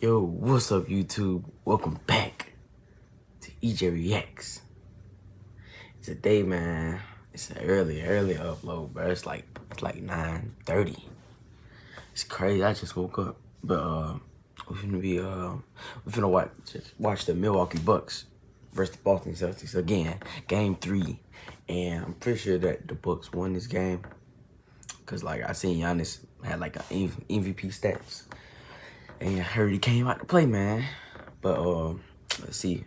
Yo, what's up, YouTube? Welcome back to EJ Reacts. Today, man, it's an early upload, bro. It's like 9:30. It's crazy. I just woke up, but we're finna watch the Milwaukee Bucks versus the Boston Celtics again, Game 3, and I'm pretty sure that the Bucks won this game, cause like I seen Giannis had like an MVP stats. And I heard he came out to play, man. But let's see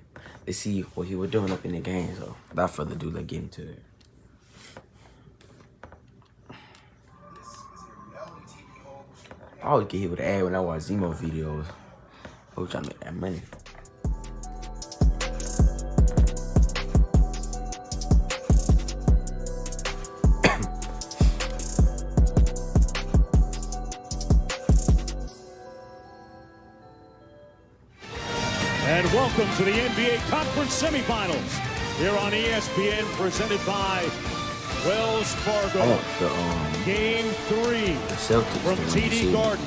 what he was doing up in the game. So without further ado, let's get into it. I always get hit with an ad when I watch Zemo videos. I was trying to make that money. And welcome to the NBA Conference Semifinals here on ESPN, presented by Wells Fargo. Game 3 from TD Garden.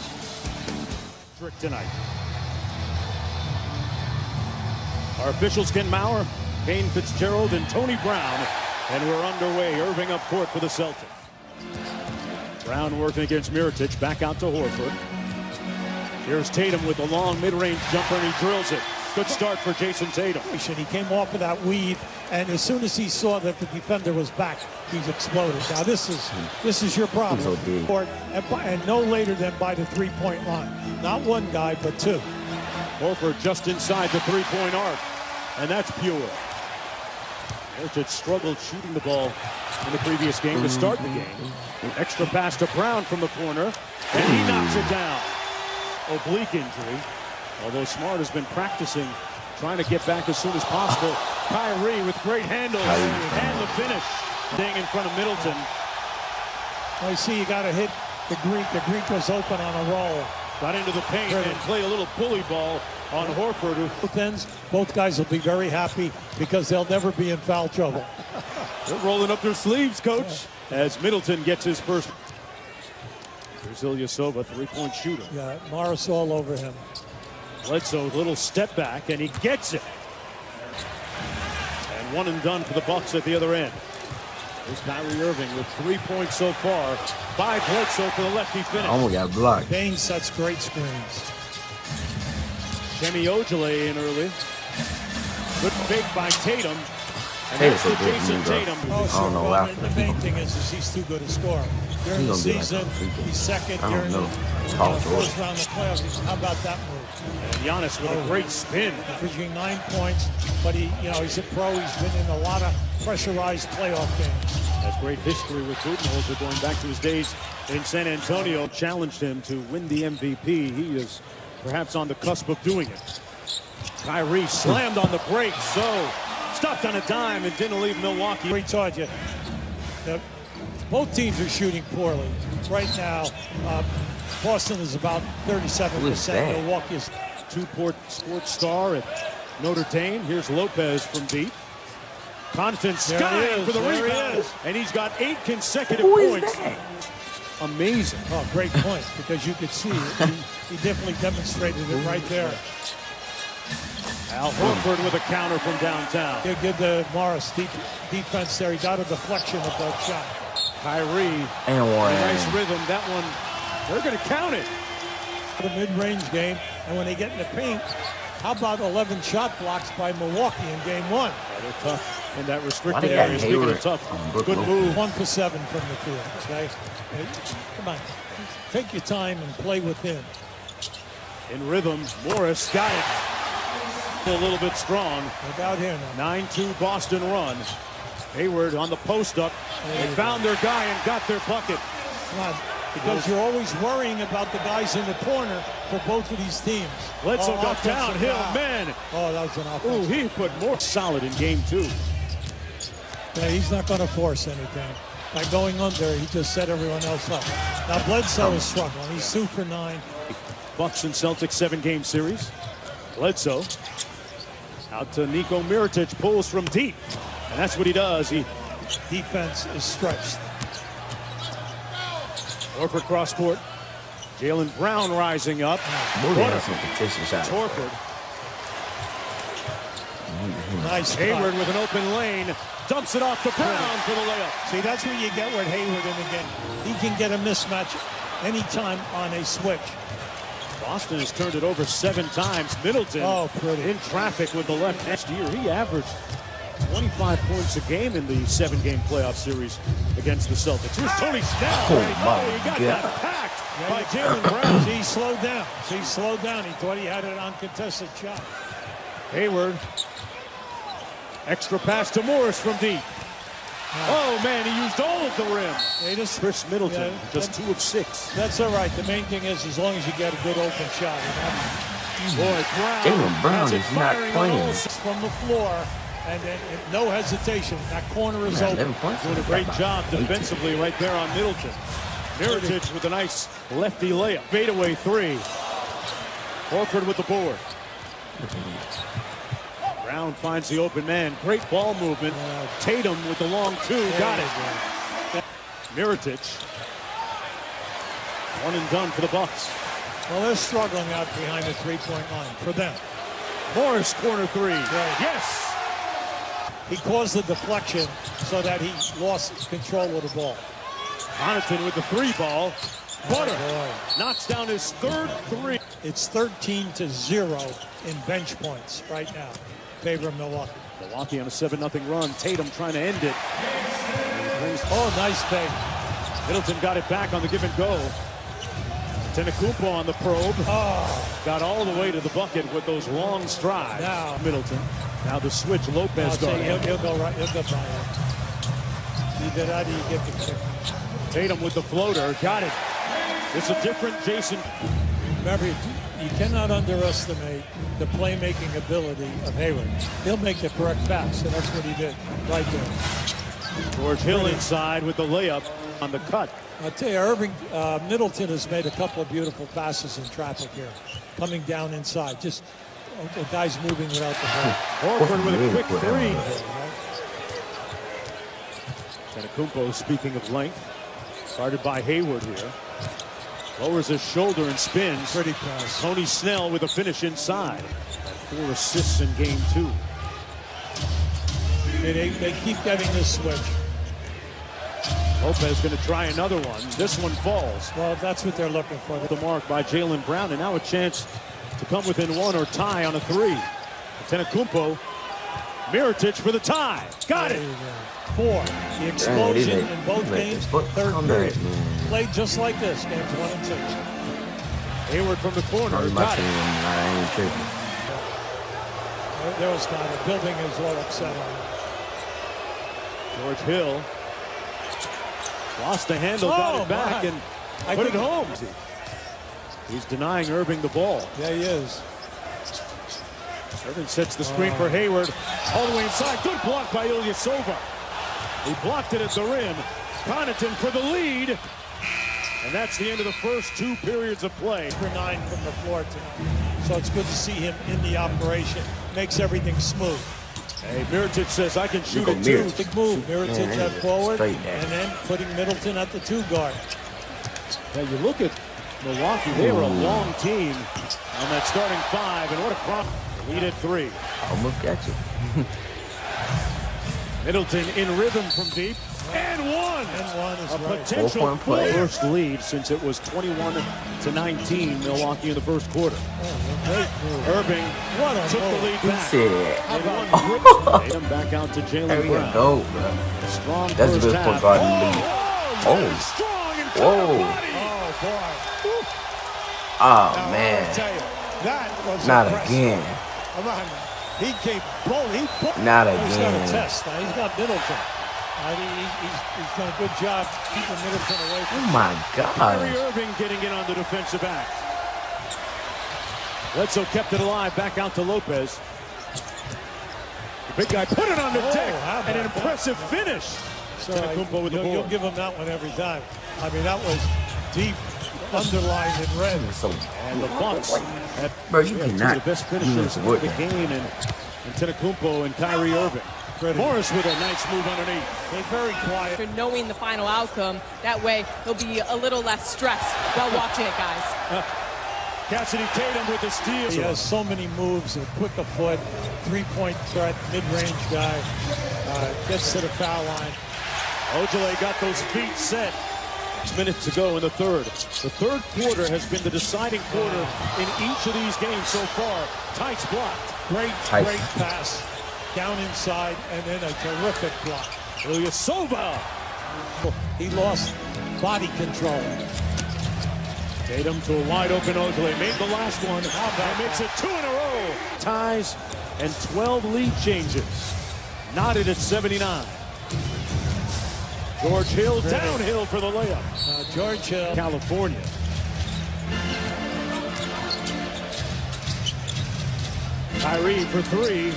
Trick tonight. Our officials: Ken Maurer, Kane Fitzgerald, and Tony Brown. And we're underway. Irving up court for the Celtics. Brown working against Mirotic. Back out to Horford. Here's Tatum with a long mid-range jumper, and he drills it. Good start for Jason Tatum. He came off of that weave, and as soon as he saw that the defender was back, he's exploded. Now this is your problem. So and no later than by the three-point line. Not one guy, but two. Horford just inside the three-point arc, and that's pure. Mirotic struggled shooting the ball in the previous game to start the game. Extra pass to Brown from the corner, and he knocks it down. Oblique injury. Although Smart has been practicing, trying to get back as soon as possible. Kyrie with great handles and the finish. Staying in front of Middleton. I see you got to hit the Greek. The Greek was open on a roll. Got into the paint and play a little bully ball on Horford. Both guys will be very happy because they'll never be in foul trouble. They're rolling up their sleeves, coach, as Middleton gets his first. Here's Ilyasova, three-point shooter. Yeah, Morris all over him. Bledsoe, little step back, and he gets it. And one and done for the Bucks at the other end. Here's Kyrie Irving with 3 points so far. 5 Bledsoe for the lefty finish. Almost got blocked. Bain sets great screens. Kemi Ojale in early. Good fake by Tatum. And that's the Jason Tatum. Oh, sure. The main thing is he's too good a scorer. During the season, he's second. During the first round of the playoffs, how about that move? And Giannis with a great spin. Averaging 9 points, but he's a pro. He's been in a lot of pressurized playoff games. Has great history with Budenholzer going back to his days in San Antonio. Challenged him to win the MVP. He is perhaps on the cusp of doing it. Kyrie slammed on the break, so stopped on a dime and didn't leave Milwaukee. We told you, both teams are shooting poorly. Right now, Boston is about 37%. Milwaukee is two-port sports star at Notre Dame. Here's Lopez from deep. Constant sky for the rebound. And he's got 8 consecutive points. Amazing. Oh, great point, because you could see he definitely demonstrated it right there. Al Horford with a counter from downtown. He'll give the Morris defense there. He got a deflection of that shot. Kyrie, nice rhythm. That one, they're going to count it. The mid-range game, and when they get in the paint, how about 11 shot blocks by Milwaukee in Game 1? Yeah, they're tough in that restricted area. Speaking of tough, good move. 1 for 7 from the field, okay? Hey, come on, take your time and play with him. In rhythm, Morris got it. A little bit strong. Without him. 9-2 Boston run. Hayward on the post-up. They found their guy and got their bucket. Come on, because you're always worrying about the guys in the corner for both of these teams. Bledsoe got downhill, man. Oh, that was an offense. He put more solid in Game 2. Yeah, he's not going to force anything. By going under, he just set everyone else up. Now, Bledsoe is struggling. He's 2 for 9. Bucks and Celtics 7-game series. Bledsoe out to Niko Mirotic, pulls from deep. And that's what he does. Defense is stretched. Horford cross court. Jaylen Brown rising up. Moody has some petition shots. Horford. Nice Hayward cut. with an open lane. Dumps it off to Brown for the layup. See, that's what you get with Hayward in the game. He can get a mismatch anytime on a switch. Boston has turned it over 7 times. Middleton in traffic with the left. Next year, he averaged 25 points a game in the 7-game playoff series against the Celtics. Here's Tony Snell. Oh, He got God. that packed by Jaylen Brown. He slowed down. He slowed down. He thought he had an uncontested shot. Hayward. Extra pass to Morris from deep. Oh, man, he used all of the rim. Chris Middleton, just 2 of 6. That's all right. The main thing is as long as you get a good open shot. Boy, Jaylen Brown is not playing. From the floor, and then no hesitation. That corner is open. 11 points. doing a great job defensively right there on Middleton. Mirotic with a nice lefty layup. Fadeaway 3. Horford with the board. Brown finds the open man. Great ball movement. Tatum with the long 2. Got it. Mirotic. 1 and done for the Bucks. Well, they're struggling out behind the three-point line for them. Morris corner 3. Right. Yes. He caused the deflection so that he lost control of the ball. Connaughton with the 3 ball. Butter Oh, knocks down his 3rd 3. it's 13-0 in bench points right now. Favor of Milwaukee. Milwaukee on a 7-0 run. Tatum trying to end it. Oh, nice fake. Middleton got it back on the give and go. Antetokounmpo on the probe. Oh, Got all the way to the bucket with those long strides. Now. Middleton. Now the switch. Lopez guarding. he'll go right. He'll go by him. How do you get the kick? Tatum with the floater. Got it. It's a different Jason. Remember, you cannot underestimate the playmaking ability of Hayward. He'll make the correct pass, and that's what he did right there. George Hill inside with the layup on the cut. I'll tell you, Middleton has made a couple of beautiful passes in traffic here, coming down inside. Just the guy's moving without the ball. Horford with a quick 3. Antetokounmpo, speaking of length, guarded by Hayward here. Lowers his shoulder and spins. Pretty pass. Tony Snell with a finish inside. 4 assists in game 2. They keep getting this switch. Lopez going to try another one. This one falls. Well, that's what they're looking for. The mark by Jaylen Brown, and now a chance to come within 1 or tie on a 3. Antetokounmpo, Mirotic for the tie. Got it. 4. The explosion in both games. Third period. Played just like this. Games 1 and 2. Hayward from the corner. Got it. There was not. The building is all upset on him. George Hill lost the handle, got it back, and put it home. He's denying Irving the ball. Yeah, he is. Irving sets the screen for Hayward. All the way inside. Good block by Ilyasova. He blocked it at the rim. Connaughton for the lead. And that's the end of the first 2 periods of play. For 9 from the floor tonight. So it's good to see him in the operation. Makes everything smooth. Hey, Mirotic says I can shoot it too. Big move. Mirotic at forward, and then putting Middleton at the 2 guard. Now you look at Milwaukee, they were a long team on that starting 5, and what a problem. Lead at 3. Almost got you. Middleton in rhythm from deep. And 1. And 1 is a right. potential 4-point play. first lead since it was 21-19 Milwaukee in the first quarter. Great move. Irving took the lead He back. said, Tatum back out to there Jaylen we Brown. go, bro. Strong That's a first good half. point guard lead. Oh, Oh. strong and Whoa. Oh, boy. Oh, Now, I'll man. tell you, that was Not impressive. again. Come on. He came bold. Not He's got a again. test. Now, he's got Middleton. He's done a good job keeping Middleton away from Oh, my Kyrie gosh. Irving getting in on the defensive act. Bledsoe kept it alive. Back out to Lopez. The big guy put it on the deck. how And an about impressive finish. So Antetokounmpo with the you'll ball. give him that one every time. I mean, that was deep underlined in red. So, And the Bucks have bro, you two of cannot the best do finishers this in work. the game, and Antetokounmpo and Kyrie Irving. Morris with a nice move underneath. They're very quiet. For knowing the final outcome, that way he'll be a little less stressed while watching it, guys. Cassidy Tatum with the steal. He has so many moves, a quick a foot, three-point threat, mid-range guy, gets to the foul line. Ojale got those feet set. 6 minutes to go in the third. The third quarter has been the deciding quarter in each of these games so far. Tights blocked. Great pass down inside, and then a terrific block. Ilyasova. He lost body control. Tatum to a wide open Ojale. Made the last one. And makes it 2 in a row. Ties and 12 lead changes. Knotted at 79. George Hill downhill for the layup. George Hill. California. Kyrie for three.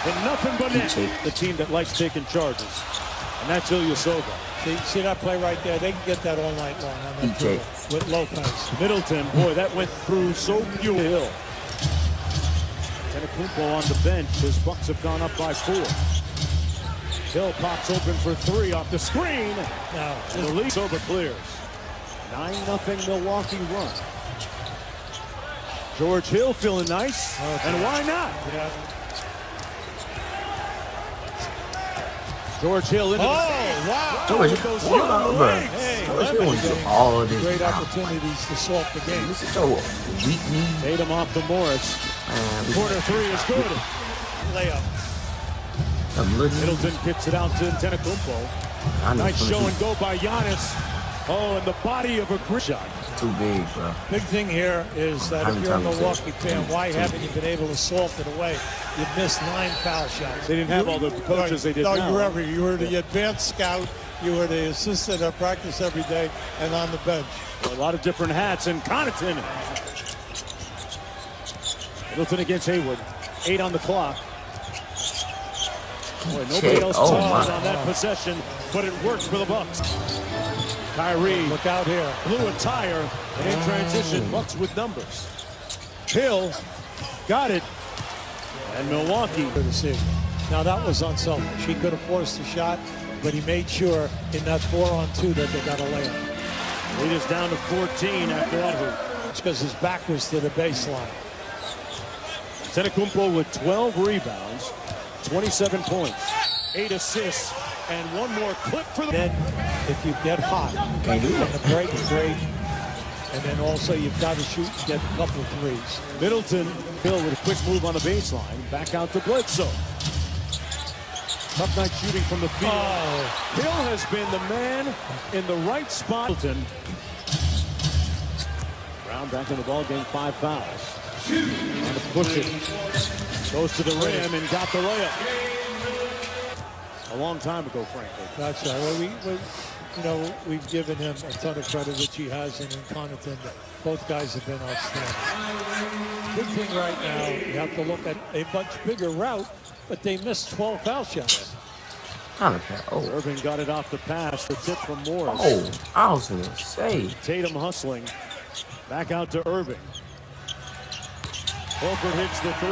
But nothing but net. The team that likes taking charges. And that's Ilyasova. See that play right there? They can get that all night long on that dribble with Lopez. Middleton, boy, that went through so few. Hill. Antetokounmpo on the bench. His Bucks have gone up by 4. Hill pops open for 3 off the screen. Now, The lead over clears. 9-0 Milwaukee run. George Hill feeling nice. And why not? yeah. George Hill into wow. George, those what young up, bro? legs. Hey, George Hill Lemon's do all of this. Great now. opportunities to salt the game. This is so weak knee. Tatum off to Morris. Corner 3 is good. Layup. Middleton kicks it out to Antetokounmpo. Nice show and go by Giannis. Oh, and the body of a grip shot. Too big, bro. Big thing here is that if you're a Milwaukee fan, why haven't you been able to salt it away? You missed 9 foul shots. They didn't have all the coaches they did now. No, you were the advanced scout. You were the assistant at practice every day and on the bench. A lot of different hats, and Connaughton. Middleton against Hayward. 8 on the clock. Boy, nobody else touched on that possession, but it worked for the Bucks. Kyrie, Look out here. blew a tire, and in transition, Bucks with numbers. Hill got it, and Milwaukee. To see. Now that was unselfish. He could have forced the shot, but he made sure in that 4-on-2 that they got a layup. Lead is down to 14 after that hoop. It's because his back was to the baseline. Antetokounmpo with 12 rebounds, 27 points, 8 assists, and 1 more clip for the... Then, if you get hot, and the break is great, and then also you've got to shoot and get a couple of threes. Middleton, Hill with a quick move on the baseline, back out to Bledsoe. Tough night shooting from the field. Oh. Hill has been the man in the right spot. Middleton. Brown back in the ball game, 5 fouls. Trying to push it. Goes to the rim and got the layup. A long time ago, frankly. That's right. Well, we've given him a ton of credit, which he has, and in Connaughton, both guys have been outstanding. Big thing right now, you have to look at a much bigger route, but they missed 12 foul shots. Irving got it off the pass. The tip from Morris. Oh, I was going to say. Tatum hustling. Back out to Irving. Horford hits the 3.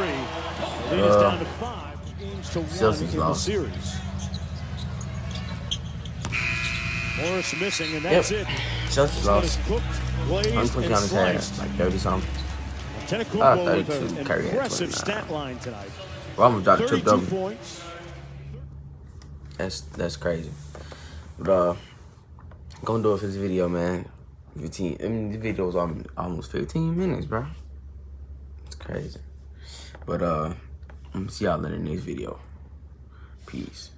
The lead is down to 5 games to 1 in the series. Morris missing, and that's it. Celtics Lost. Cooked, I'm glazed, putting and on his head sliced. like 30-something. Antetokounmpo with 32. an Curry had impressive 29. stat line tonight. Well, I'm going to drop the 32 triple-double. points. That's crazy. But gonna do it for this video, man. 15. I mean, the video was almost 15 minutes, bro. It's crazy. But I'm gonna see y'all in the next video. Peace.